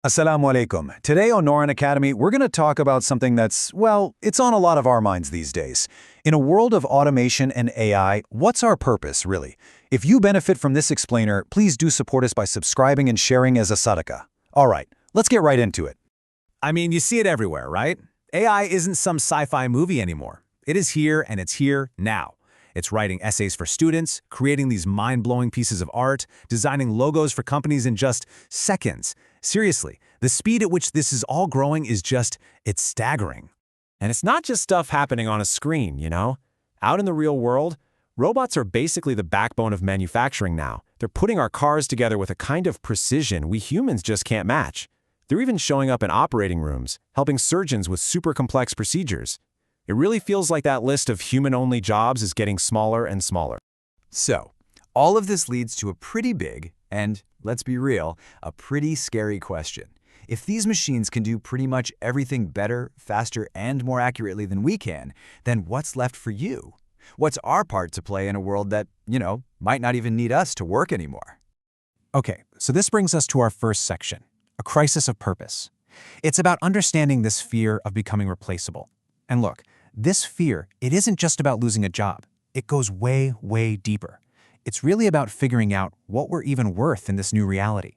Assalamu alaikum. Today on Noran Academy, we're going to talk about something that's, well, it's on a lot of our minds these days. In a world of automation and AI, what's our purpose, really? If you benefit from this explainer, please do support us by subscribing and sharing as a sadaqah. All right, let's get right into it. I mean, you see it everywhere, right? AI isn't some sci-fi movie anymore. It is here, and it's here now. It's writing essays for students, creating these mind-blowing pieces of art, designing logos for companies in just seconds. Seriously, the speed at which this is all growing is it's staggering. And it's not just stuff happening on a screen, you know? Out in the real world, robots are basically the backbone of manufacturing now. They're putting our cars together with a kind of precision we humans just can't match. They're even showing up in operating rooms, helping surgeons with super complex procedures. It really feels like that list of human-only jobs is getting smaller and smaller. So, all of this leads to a pretty big, and let's be real, a pretty scary question. If these machines can do pretty much everything better, faster, and more accurately than we can, then what's left for you? What's our part to play in a world that, might not even need us to work anymore? Okay, so this brings us to our first section, a crisis of purpose. It's about understanding this fear of becoming replaceable. And look, this fear, it isn't just about losing a job. It goes way, way deeper. It's really about figuring out what we're even worth in this new reality.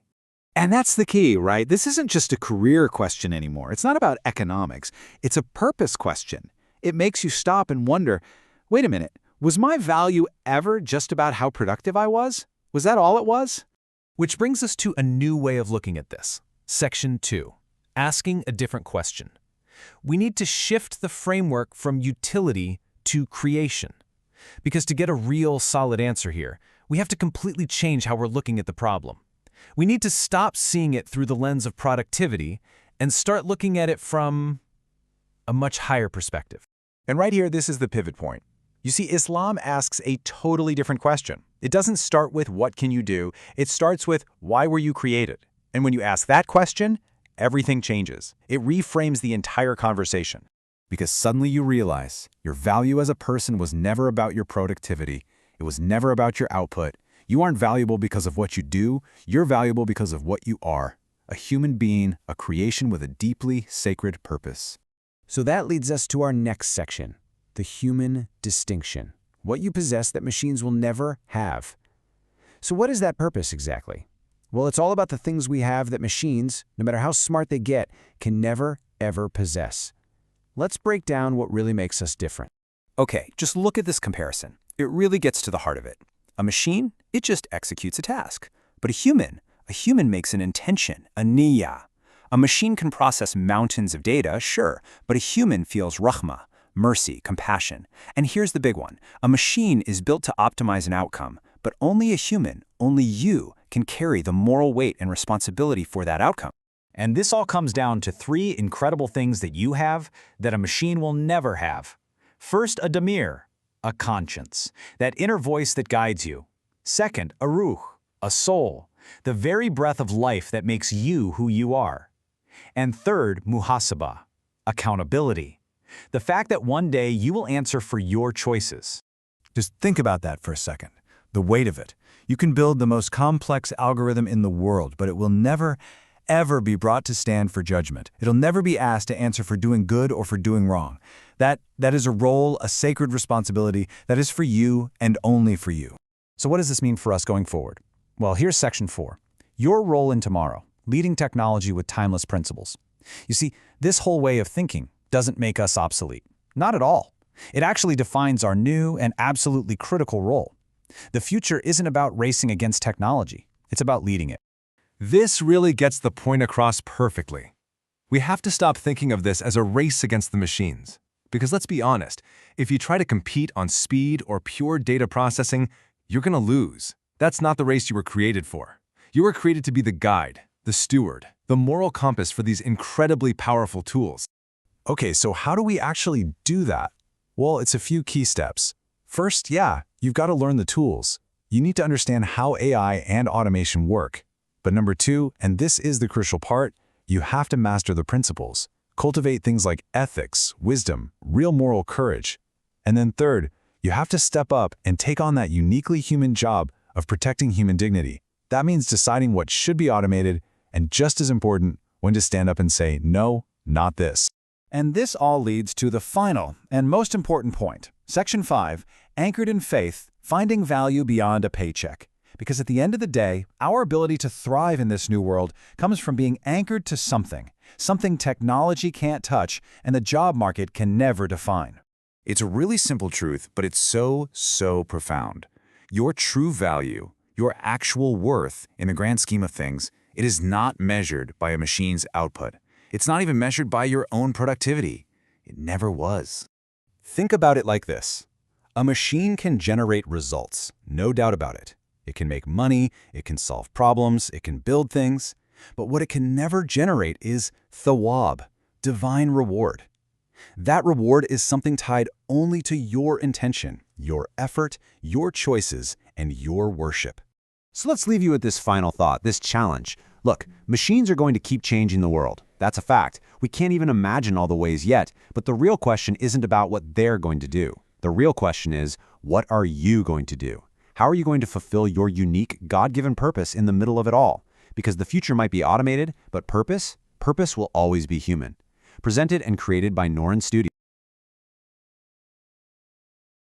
And that's the key, right? This isn't just a career question anymore. It's not about economics. It's a purpose question. It makes you stop and wonder, wait a minute, was my value ever just about how productive I was? Was that all it was? Which brings us to a new way of looking at this. Section 2, asking a different question. We need to shift the framework from utility to creation. Because to get a real solid answer here, we have to completely change how we're looking at the problem. We need to stop seeing it through the lens of productivity and start looking at it from a much higher perspective. And right here, this is the pivot point. You see, Islam asks a totally different question. It doesn't start with what can you do, it starts with why were you created? And when you ask that question, everything changes. It reframes the entire conversation. Because suddenly you realize your value as a person was never about your productivity. It was never about your output. You aren't valuable because of what you do. You're valuable because of what you are. A human being, a creation with a deeply sacred purpose. So that leads us to our next section, the human distinction. What you possess that machines will never have. So what is that purpose exactly? Well, it's all about the things we have that machines, no matter how smart they get, can never, ever possess. Let's break down what really makes us different. Okay, just look at this comparison. It really gets to the heart of it. A machine, it just executes a task. But a human makes an intention, a niyyah. A machine can process mountains of data, sure, but a human feels rahmah, mercy, compassion. And here's the big one. A machine is built to optimize an outcome, but only a human, only you, can carry the moral weight and responsibility for that outcome. And this all comes down to three incredible things that you have that a machine will never have. First, a damir, a conscience, that inner voice that guides you. Second, a ruh, a soul, the very breath of life that makes you who you are. And third, muhasabah, accountability, the fact that one day you will answer for your choices. Just think about that for a second, the weight of it. You can build the most complex algorithm in the world, but it will never, ever be brought to stand for judgment. It'll never be asked to answer for doing good or for doing wrong. That is a role, a sacred responsibility that is for you and only for you. So what does this mean for us going forward? Well, here's section 4. Your role in tomorrow, leading technology with timeless principles. You see, this whole way of thinking doesn't make us obsolete. Not at all. It actually defines our new and absolutely critical role. The future isn't about racing against technology. It's about leading it. This really gets the point across perfectly. We have to stop thinking of this as a race against the machines. Because let's be honest, if you try to compete on speed or pure data processing, you're going to lose. That's not the race you were created for. You were created to be the guide, the steward, the moral compass for these incredibly powerful tools. Okay, so how do we actually do that? Well, it's a few key steps. First, you've got to learn the tools. You need to understand how AI and automation work. But number 2, and this is the crucial part, you have to master the principles. Cultivate things like ethics, wisdom, real moral courage. And then third, you have to step up and take on that uniquely human job of protecting human dignity. That means deciding what should be automated and, just as important, when to stand up and say, no, not this. And this all leads to the final and most important point, Section 5, anchored in faith, finding value beyond a paycheck. Because at the end of the day, our ability to thrive in this new world comes from being anchored to something technology can't touch and the job market can never define. It's a really simple truth, but it's so profound. Your true value, your actual worth in the grand scheme of things, it is not measured by a machine's output. It's not even measured by your own productivity. It never was. Think about it like this. A machine can generate results, no doubt about it. It can make money, it can solve problems, it can build things. But what it can never generate is thawab, divine reward. That reward is something tied only to your intention, your effort, your choices, and your worship. So let's leave you with this final thought, this challenge. Look, machines are going to keep changing the world. That's a fact. We can't even imagine all the ways yet, but the real question isn't about what they're going to do. The real question is, what are you going to do? How are you going to fulfill your unique, God-given purpose in the middle of it all? Because the future might be automated, but purpose will always be human. Presented and created by Norin Studio.